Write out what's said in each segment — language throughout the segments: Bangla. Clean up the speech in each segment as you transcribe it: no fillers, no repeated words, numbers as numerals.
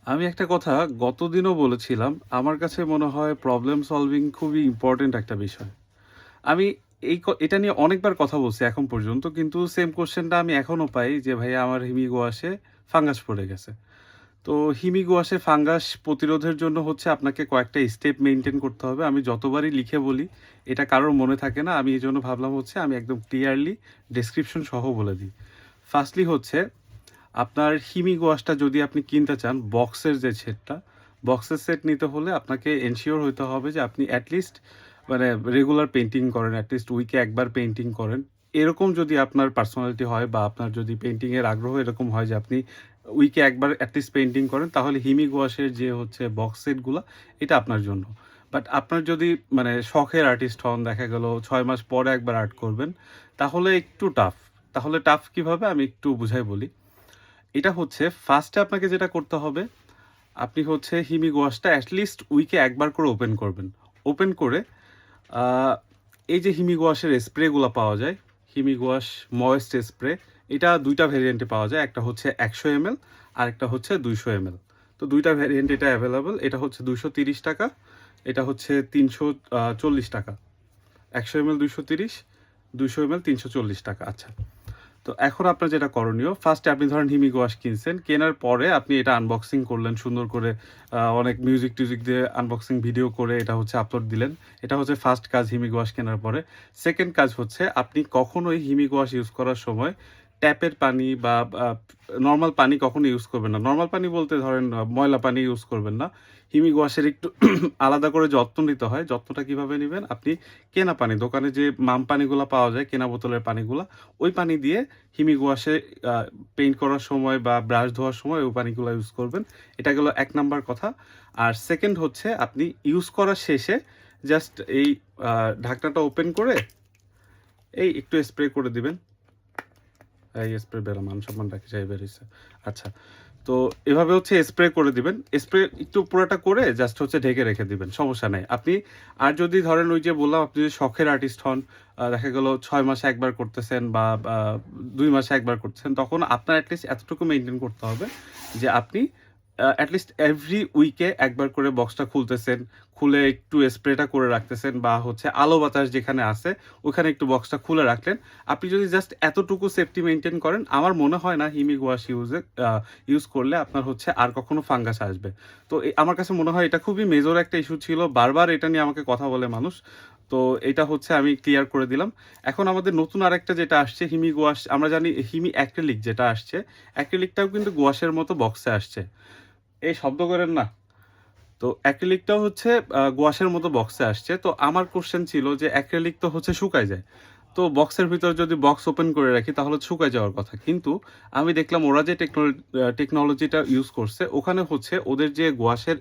আমি একটা কথা গতদিনও বলেছিলাম। আমার কাছে মনে হয় প্রবলেম সলভিং খুবই ইম্পোর্টেন্ট একটা বিষয়। আমি এটা নিয়ে অনেকবার কথা বলছি এখন পর্যন্ত। কিন্তু সেম কোয়েশ্চেনটা আমি এখনো পাই যে, "ভাইয়া আমার হিমিগোয়াশে ফাঙ্গাস পড়ে গেছে।" তো হিমিগোয়াশে ফাঙ্গাস প্রতিরোধের জন্য হচ্ছে আপনাকে কয়েকটা স্টেপ মেইনটেইন করতে হবে। আমি যতবারই লিখে বলি, এটা কারোর মনে থাকে না। আমি এজন্য ভাবলাম হচ্ছে আমি একদম ক্লিয়ারলি ডেসক্রিপশন সহ বলে দিই। ফার্স্টলি হচ্ছে আপনার হিমিগ ওয়াশটা যদি আপনি কিনতে চান বক্সের যে সেটটা, বক্সের সেট নিতে হলে আপনাকে এনশিওর হইতে হবে যে আপনি অ্যাটলিস্ট মানে রেগুলার পেইন্টিং করেন, অ্যাটলিস্ট উইকে একবার পেইন্টিং করেন। এরকম যদি আপনার পার্সোনালিটি হয় বা আপনার যদি পেইন্টিংয়ের আগ্রহ এরকম হয় যে আপনি উইকে একবার অ্যাটলিস্ট পেইন্টিং করেন, তাহলে হিমিগ ওয়াশের যে হচ্ছে বক্স সেটগুলা, এটা আপনার জন্য। বাট আপনার যদি মানে শখের আর্টিস্ট হন, দেখা গেল ৬ মাস পরে একবার আর্ট করবেন, তাহলে একটু টাফ। তাহলে টাফ কিভাবে আমি একটু বুঝাই বলি। এটা হচ্ছে ফার্স্টে আপনাকে যেটা করতে হবে, আপনি হচ্ছে হিমিগ ওয়াশটা অ্যাটলিস্ট উইকে একবার করে ওপেন করবেন। ওপেন করে আ এই যে হিমিগ ওয়াশের স্প্রেগুলা পাওয়া যায়, হিমিগ ওয়াশ ময়েস্ট স্প্রে, এটা ২ টা ভেরিয়েন্টে পাওয়া যায়। একটা হচ্ছে ১০০ এমএল আরেকটা হচ্ছে ২০০ এমএল। তো ২ টা ভেরিয়েন্ট এটা অ্যাভেলেবল। এটা হচ্ছে ৳২৩০, এটা হচ্ছে ৳৩৪০। ১০০ এমএল ২৩০, ২০০ এমএল ৳৩৪০। আচ্ছা। তো এখন আপনার যেটা করণীয়, ফার্স্টে আপনি ধরেন হিমিগ ওয়াশ কিনছেন। কেনার পরে আপনি এটা আনবক্সিং করলেন সুন্দর করে অনেক মিউজিক-টিউজিক দিয়ে আনবক্সিং ভিডিও করে এটা হচ্ছে আপলোড দিলেন। এটা হচ্ছে ফার্স্ট কাজ হিমিগ ওয়াশ কেনার পরে। সেকেন্ড কাজ হচ্ছে আপনি কখনোই হিমিগ ওয়াশ ইউজ করার সময় ট্যাপের পানি বা নরমাল পানি কখনো ইউজ করবেন না। নরমাল পানি বলতে ধরেন ময়লা পানি ইউজ করবেন না। হিমিগ ওয়াশের একটু আলাদা করে যত্ন নিতে হয়। যত্নটা কিভাবে নিবেন? আপনি কেনা পানি, দোকানে যে মাম পানিগুলা পাওয়া যায়, কেনা বোতলের পানিগুলা, ওই পানি দিয়ে হিমিগ ওয়াশে আ পেইন্ট করার সময় বা ব্রাশ ধোয়ার সময় ওই পানিগুলা ইউজ করবেন। এটা গেল ১ নাম্বার কথা। আর সেকেন্ড হচ্ছে আপনি ইউজ করার শেষে জাস্ট এই আ ঢাকনাটা ওপেন করে এই একটু স্প্রে করে দিবেন। এই স্প্রে বেরা মান-সম্মান রাখি যাই বের হইছে। আচ্ছা। তো এভাবে হচ্ছে স্প্রে করে দিবেন। স্প্রে একটু পুরাটা করে জাস্ট হচ্ছে ঢেকে রেখে দিবেন। সমস্যা নাই। আপনি আর যদি ধরেন ওই যে বললাম আপনি যদি শখের আর্টিস্ট হন, দেখা গেল ৬ মাসে একবার করতেছেন বা ২ মাসে একবার করতেছেন, তখন আপনার এটলিস্ট এতটুকু মেইনটেইন করতে হবে যে আপনি এটলিস্ট এভরি উইকে একবার করে বক্সটা খুলতেছেন। খুলে একটু স্প্রেটা করে রাখতেছেন বা হচ্ছে আলো বাতাস যেখানে আছে ওখানে একটু বক্সটা খুলে রাখলেন। আপনি যদি জাস্ট এতটুকু সেফটি মেইনটেইন করেন, আমার মনে হয় না হিমিগ ওয়াশ ইউজ করলে আপনার হচ্ছে আর কখনো ফাঙ্গাস আসবে। তো আমার কাছে মনে হয় এটা খুবই মেজর একটা ইস্যু ছিল। বারবার এটা নিয়ে আমাকে কথা বলে মানুষ। তো এটা হচ্ছে আমি ক্লিয়ার করে দিলাম। এখন আমাদের নতুন আরেকটা যেটা আসছে হিমিগ ওয়াশ, আমরা জানি হিমি অ্যাক্রিলিক যেটা আসছে, অ্যাক্রিলিকটাও কিন্তু ওয়াশের মতো বক্সে আসছে। এই শব্দ করেন না। তো অ্যাক্রিলিকটাও হচ্ছে গোয়াশের মতো বক্সে আসছে। তো আমার কোয়েশ্চেন ছিল যে অ্যাক্রিলিক তো হচ্ছে শুকায় যায়। তো বক্সের ভিতরে যদি বক্স ওপেন করে রাখি তাহলে তো শুকায় যাওয়ার কথা। কিন্তু আমি দেখলাম ওরা যে টেকনোলজিটা ইউজ করছে ওখানে হচ্ছে ওদের যে গোয়াশের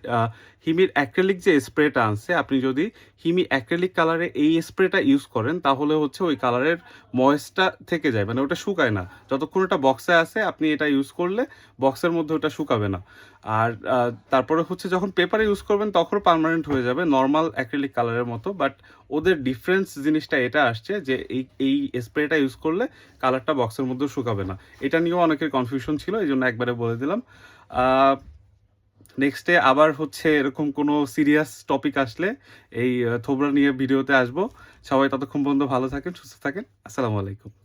হিমির অ্যাক্রিলিক যে স্প্রেটা আনছে, আপনি যদি হিমি অ্যাক্রিলিক কালারে এই স্প্রেটা ইউজ করেন তাহলে হচ্ছে ওই কালারের ময়েসটা থেকে যায়। মানে ওটা শুকায় না। যতক্ষণ ওটা বক্সে আছে আপনি এটা ইউজ করলে বক্সের মধ্যে ওটা শুকাবে না। আর তারপরে হচ্ছে যখন পেপারে ইউজ করবেন তখন পার্মানেন্ট হয়ে যাবে নরমাল অ্যাক্রিলিক কালারের মতো। বাট ওদের ডিফারেন্স জিনিসটা এটা আসছে যে এই স্প্রেটা ইউজ করলে কালারটা বক্সের মধ্যেও শুকাবে না। এটা নিয়েও অনেকের কনফিউশন ছিল। এজন্য একবারে বলে দিলাম। আ নেক্সট ডে আবার হচ্ছে এরকম কোনো সিরিয়াস টপিক আসলে এই থোবরা নিয়ে ভিডিওতে আসবো। সবাই ততক্ষণ পর্যন্ত ভালো থাকেন, সুস্থ থাকেন। আসসালামু আলাইকুম।